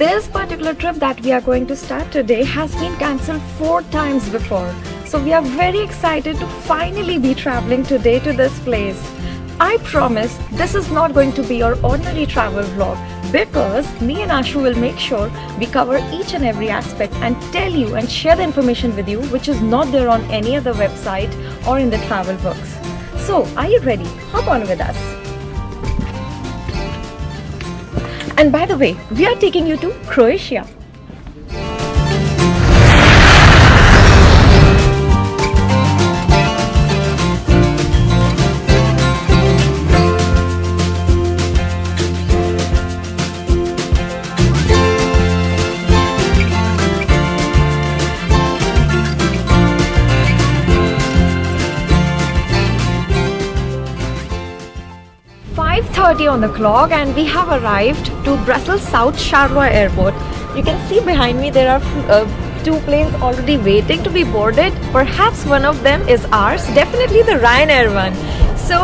This particular trip that we are going to start today has been cancelled 4 times before. So we are very excited to finally be traveling today to this place. I promise this is not going to be your ordinary travel vlog because me and Ashu will make sure we cover each and every aspect and tell you and share the information with you which is not there on any other website or in the travel books. So are you ready? Hop on with us. And by the way, we are taking you to Croatia. 5:30 on the clock and we have arrived to Brussels South Charleroi Airport. You can see behind me there are 2 planes already waiting to be boarded. Perhaps one of them is ours, definitely the Ryanair one. So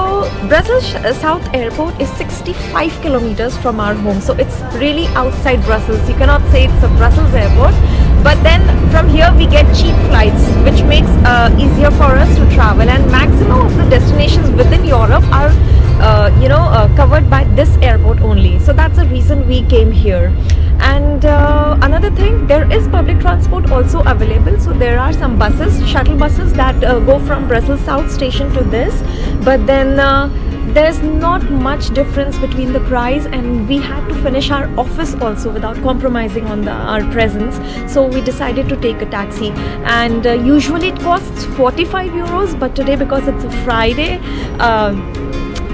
Brussels South Airport is 65 kilometers from our home, so it's really outside Brussels. You cannot say it's a Brussels airport, but then from here we get cheap flights which makes easier for us to travel, and maximum of the destinations within Europe are covered by this airport only. So that's the reason we came here. And another thing, there is public transport also available. So there are some buses, shuttle buses that go from Brussels South station to this, but then there's not much difference between the price, and we had to finish our office also without compromising on our presence. So we decided to take a taxi, and usually it costs 45 euros, but today because it's a Friday,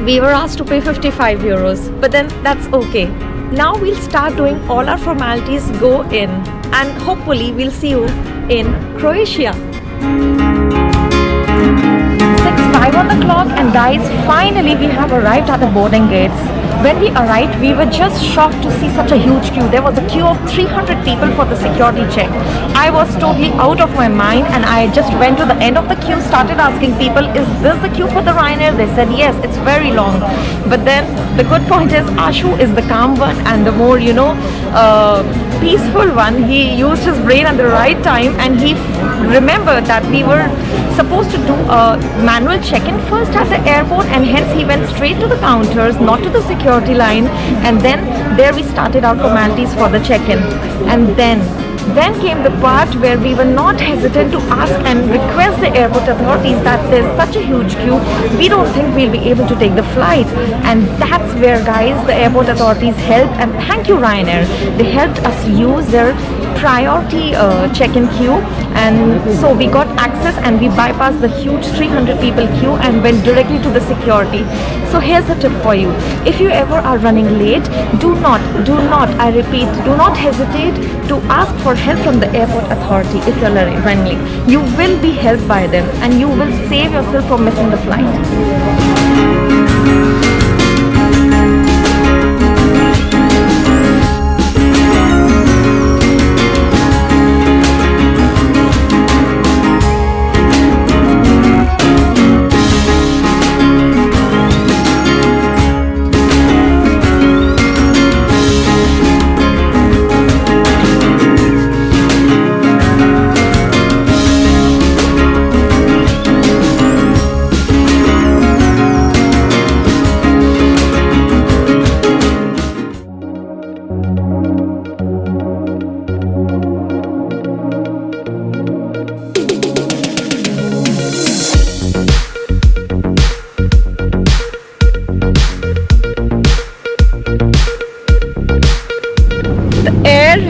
we were asked to pay 55 euros, but then that's okay. Now we'll start doing all our formalities, go in, and hopefully we'll see you in Croatia. 6:05 on the clock, and guys, finally we have arrived at the boarding gates. When we arrived, we were just shocked to see such a huge queue. There was a queue of 300 people for the security check. I was totally out of my mind, and I just went to the end of the queue, started asking people, is this the queue for the Ryanair? They said yes, it's very long. But then the good point is Ashu is the calm one and the more, peaceful one. He used his brain at the right time, and he remembered that we were supposed to do a manual check-in first at the airport, and hence he went straight to the counters, not to the security line, and then there we started our formalities for the check-in. And then came the part where we were not hesitant to ask and request the airport authorities that there's such a huge queue, we don't think we'll be able to take the flight. And that's where, guys, the airport authorities helped, and thank you Ryanair, they helped us use their priority check-in queue, and so we got access and we bypassed the huge 300 people queue and went directly to the security. So here's a tip for you: if you ever are running late, do not, I repeat, do not hesitate to ask for help from the airport authority. If you're running late, you will be helped by them and you will save yourself from missing the flight.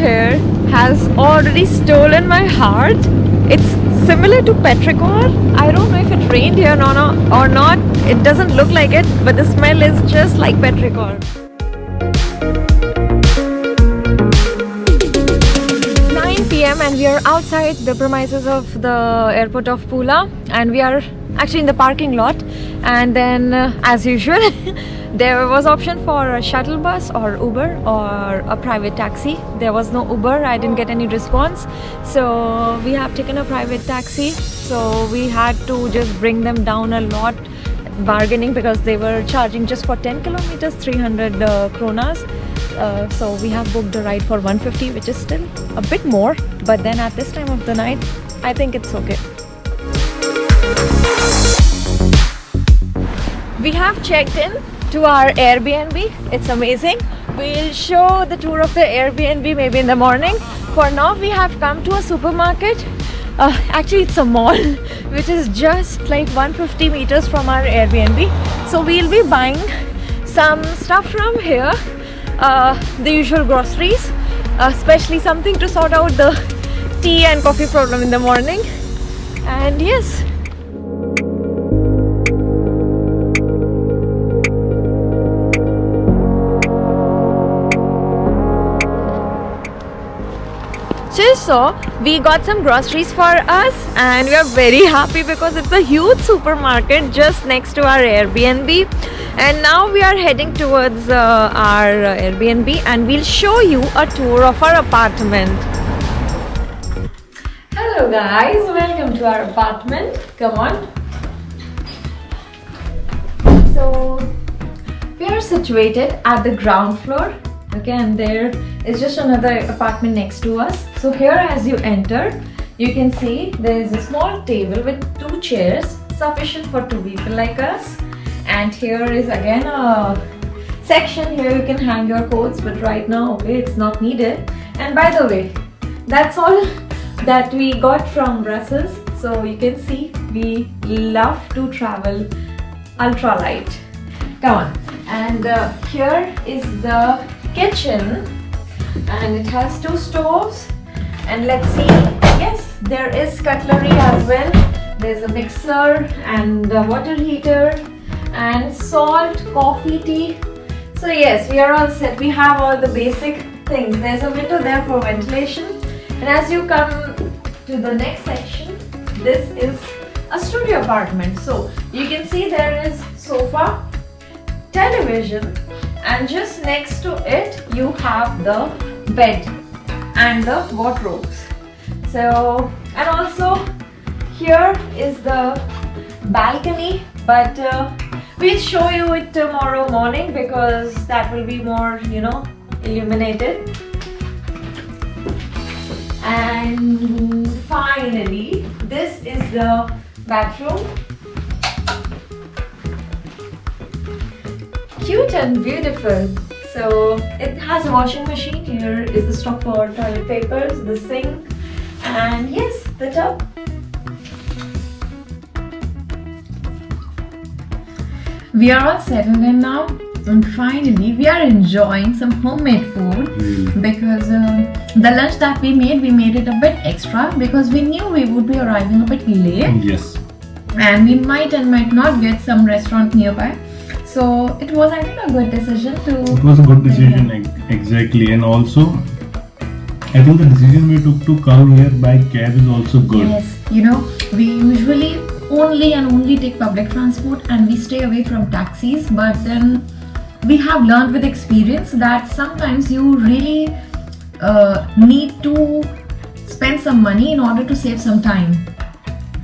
Here has already stolen my heart. It's similar to petrichor. I don't know if it rained here or not. It doesn't look like it, but the smell is just like petrichor. 9 p.m. and we are outside the premises of the airport of Pula, and we are actually in the parking lot. And then as usual there was option for a shuttle bus or Uber or a private taxi. There was no Uber, I didn't get any response, so we have taken a private taxi. So we had to just bring them down a lot, bargaining, because they were charging just for 10 kilometers 300 kronas. So we have booked a ride for 150, which is still a bit more, but then at this time of the night I think it's okay. We have checked in to our Airbnb. It's amazing. We'll show the tour of the Airbnb maybe in the morning. For now we have come to a supermarket. Actually it's a mall which is just like 150 meters from our Airbnb. So we'll be buying some stuff from here, the usual groceries, especially something to sort out the tea and coffee problem in the morning. And yes, so we got some groceries for us and we are very happy because it's a huge supermarket just next to our Airbnb. And now we are heading towards our Airbnb and we'll show you a tour of our apartment. Hello guys, welcome to our apartment. Come on. So we are situated at the ground floor. Okay, and there is just another apartment next to us. So here as you enter, you can see there is a small table with 2 chairs, sufficient for 2 people like us. And here is again a section. Here you can hang your coats, but right now, okay, it's not needed. And by the way, that's all that we got from Brussels. So you can see we love to travel ultralight. Come on. And here is the kitchen, and it has 2 stoves. And let's see, yes, there is cutlery as well. There's a mixer and a water heater and salt, coffee, tea. So yes, we are all set. We have all the basic things. There's a window there for ventilation. And as you come to the next section, this is a studio apartment. So you can see there is sofa, television, and just next to it you have the bed and the wardrobes. So, and also here is the balcony, but we'll show you it tomorrow morning because that will be more, you know, illuminated. And finally, this is the bathroom. Cute and beautiful. So it has a washing machine. Here is the stock for toilet papers, the sink, and yes, the tub. We are all settled in now, and finally we are enjoying some homemade food because the lunch that we made it a bit extra because we knew we would be arriving a bit late. Yes. And we might and might not get some restaurant nearby. So it was, I think, a good decision to... It was a good decision, exactly. And also, I think the decision we took to come here by cab is also good. Yes, you know, we usually only take public transport and we stay away from taxis. But then we have learned with experience that sometimes you really need to spend some money in order to save some time.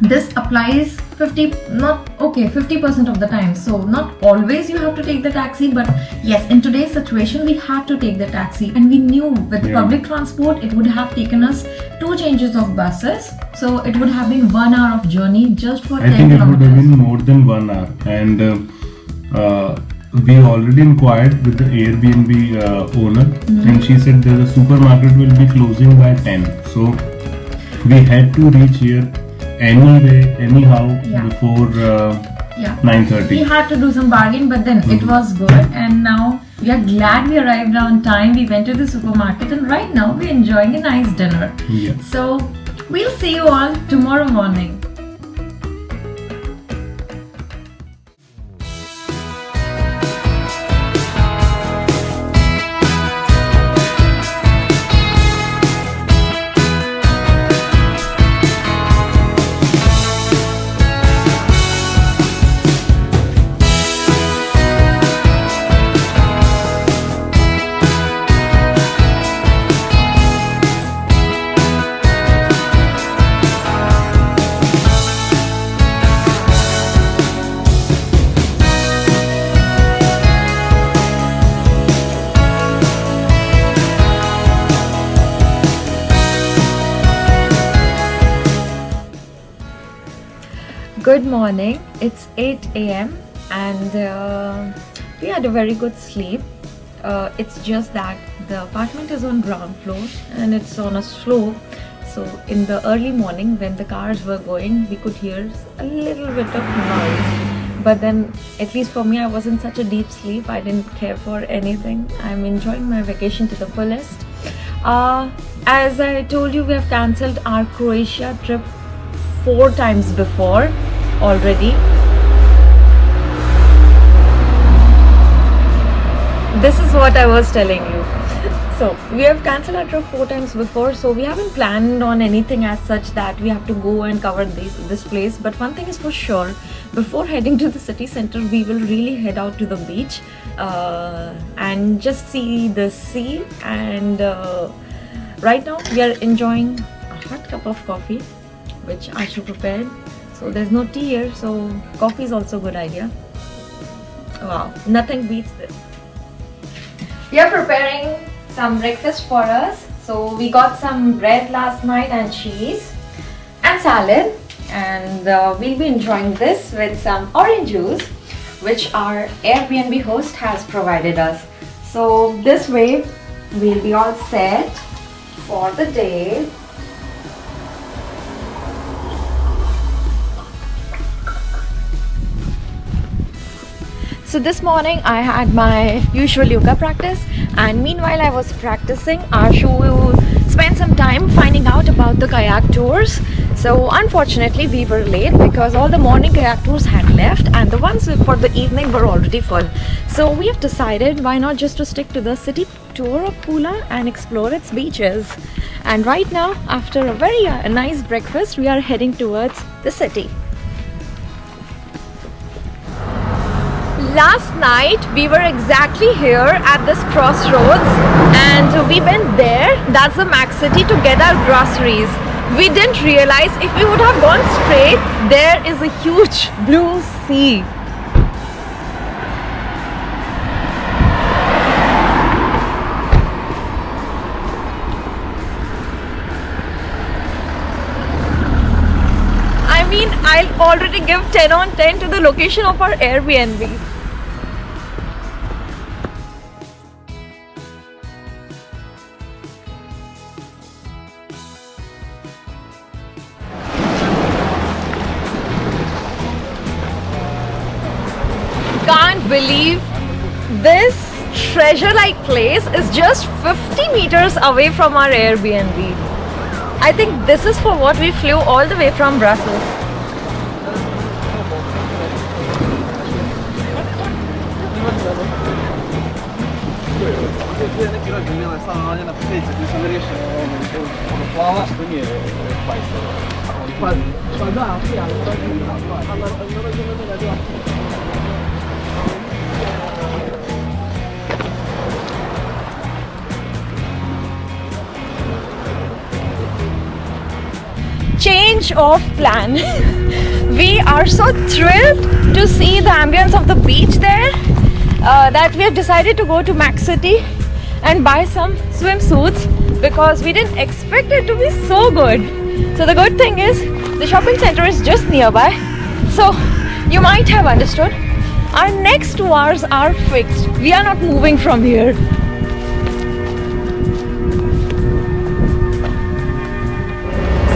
This applies 50% of the time. So not always you have to take the taxi, but yes, in today's situation we had to take the taxi, and we knew with public transport it would have taken us 2 changes of buses. So it would have been 1 hour of journey just for 10 kilometers. I think it would have been more than 1 hour, and we already inquired with the Airbnb owner, and she said that the supermarket will be closing by 10. So we had to reach here anyhow before 9:30. We had to do some bargain, but then it was good, and now we are glad we arrived on time. We went to the supermarket, and right now we're enjoying a nice dinner. Yeah. So we'll see you all tomorrow morning. Good morning. It's 8 a.m. and we had a very good sleep. It's just that the apartment is on ground floor and it's on a slope. So in the early morning when the cars were going, we could hear a little bit of noise. But then, at least for me, I was in such a deep sleep. I didn't care for anything. I'm enjoying my vacation to the fullest. As I told you, we have cancelled our Croatia trip 4 times before already. This is what I was telling you. So we have cancelled our trip 4 times before, so we haven't planned on anything as such that we have to go and cover this place. But one thing is for sure, before heading to the city center, we will really head out to the beach and just see the sea. And right now we are enjoying a hot cup of coffee, which Ashu prepared. So there's no tea here, so coffee is also a good idea. Wow, nothing beats this. We are preparing some breakfast for us. So we got some bread last night and cheese and salad, and we'll be enjoying this with some orange juice, which our Airbnb host has provided us. So this way we'll be all set for the day. So this morning I had my usual yoga practice, and meanwhile I was practicing, Ashu spent some time finding out about the kayak tours. So unfortunately we were late because all the morning kayak tours had left and the ones for the evening were already full. So we have decided why not just to stick to the city tour of Pula and explore its beaches. And right now, after a very nice breakfast, we are heading towards the city. Last night we were exactly here at this crossroads and we went there, that's the Max City, to get our groceries. We didn't realize if we would have gone straight, there is a huge blue sea. I mean, I'll already give 10 on 10 to the location of our Airbnb. Can't believe this treasure-like place is just 50 meters away from our Airbnb. I think this is for what we flew all the way from Brussels. Change of plan. We are so thrilled to see the ambience of the beach there that we have decided to go to Max City and buy some swimsuits because we didn't expect it to be so good. So the good thing is the shopping center is just nearby. So you might have understood, our next 2 hours are fixed. We are not moving from here.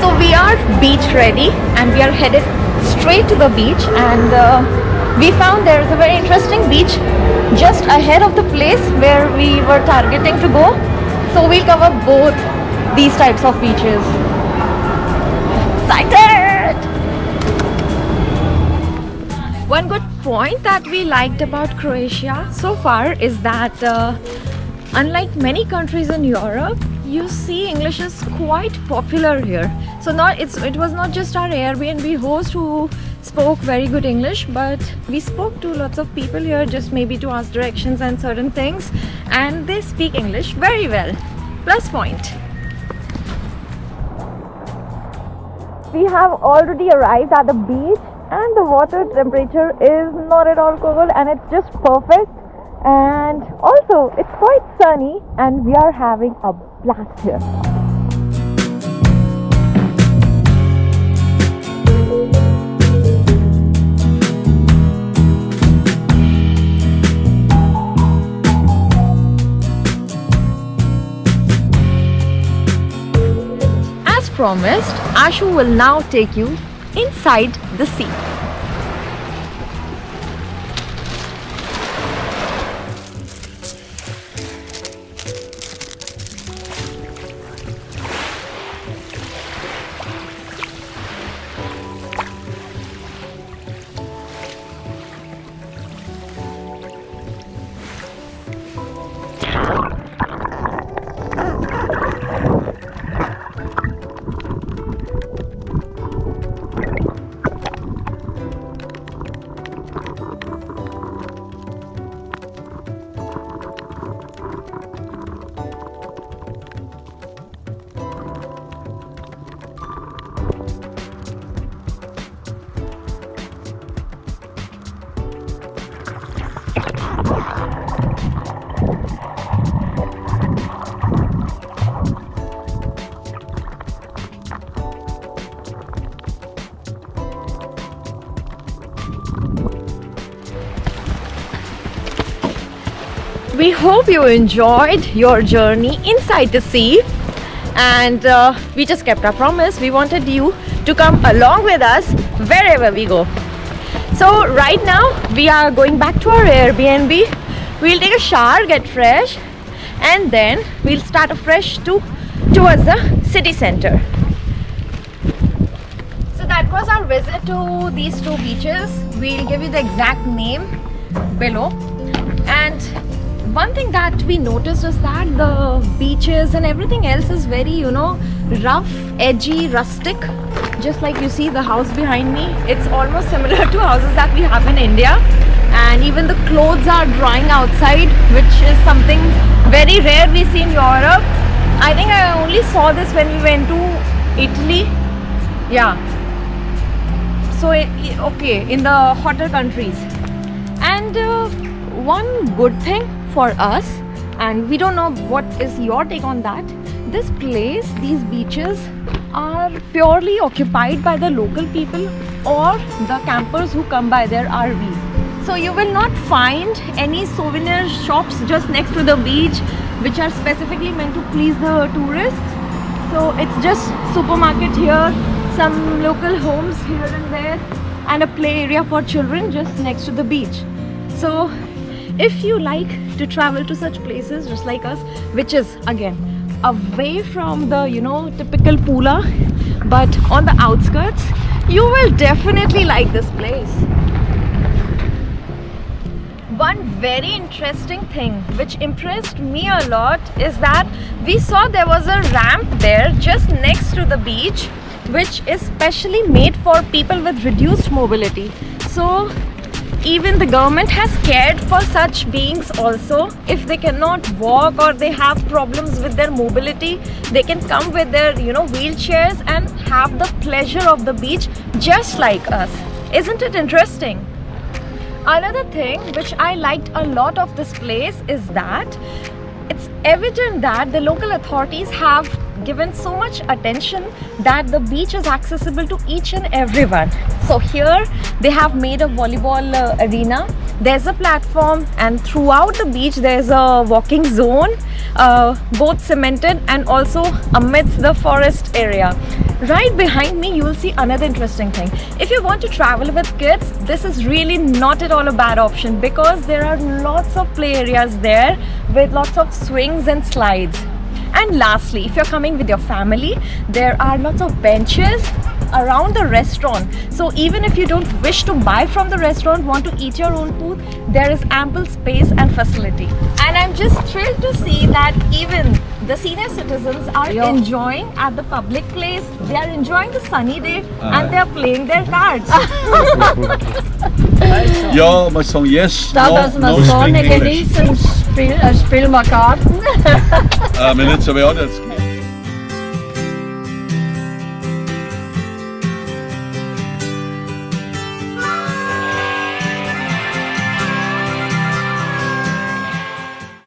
So we are beach ready and we are headed straight to the beach, and we found there is a very interesting beach just ahead of the place where we were targeting to go. So we'll cover both these types of beaches. Excited! One good point that we liked about Croatia so far is that unlike many countries in Europe, you see English is quite popular here. So it was not just our Airbnb host who spoke very good English, but we spoke to lots of people here just maybe to ask directions and certain things, and they speak English very well. Plus point. We have already arrived at the beach and the water temperature is not at all cold and it's just perfect, and also it's quite sunny and we are having a blast here. promised, Ashu will now take you inside the sea. We hope you enjoyed your journey inside the sea, and we just kept our promise. We wanted you to come along with us wherever we go. So right now we are going back to our Airbnb. We'll take a shower, get fresh, and then we'll start afresh towards the city center. So that was our visit to these two beaches. We'll give you the exact name below. And one thing that we noticed is that the beaches and everything else is very, you know, rough, edgy, rustic. Just like you see the house behind me, it's almost similar to houses that we have in India. And even the clothes are drying outside, which is something very rare we see in Europe. I think I only saw this when we went to Italy. Yeah. So, okay, in the hotter countries. And one good thing for us, and we don't know what is your take on that, this place, these beaches are purely occupied by the local people or the campers who come by their RVs. So you will not find any souvenir shops just next to the beach which are specifically meant to please the tourists. So it's just supermarket here, some local homes here and there, and a play area for children just next to the beach. So if you like to travel to such places just like us, which is again away from the, you know, typical Pula, but on the outskirts, you will definitely like this place. One very interesting thing which impressed me a lot is that we saw there was a ramp there just next to the beach, which is specially made for people with reduced mobility. So even the government has cared for such beings also. If they cannot walk or they have problems with their mobility, they can come with their, you know, wheelchairs and have the pleasure of the beach just like us. Isn't it interesting? Another thing which I liked a lot of this place is that it's evident that the local authorities have given so much attention that the beach is accessible to each and everyone. So here they have made a volleyball arena. There's a platform, and throughout the beach there's a walking zone, both cemented and also amidst the forest area. Right behind me you will see another interesting thing. If you want to travel with kids, this is really not at all a bad option, because there are lots of play areas there with lots of swings and slides. And lastly, if you're coming with your family, there are lots of benches around the restaurant. So even if you don't wish to buy from the restaurant, want to eat your own food, there is ample space and facility. And I'm just thrilled to see that even the senior citizens are enjoying at the public place. They are enjoying the sunny day and they are playing their cards. Ja, maar zo'n yes. Da dass man Sonne genießen, spielen wir Karten. Men het zou wel dat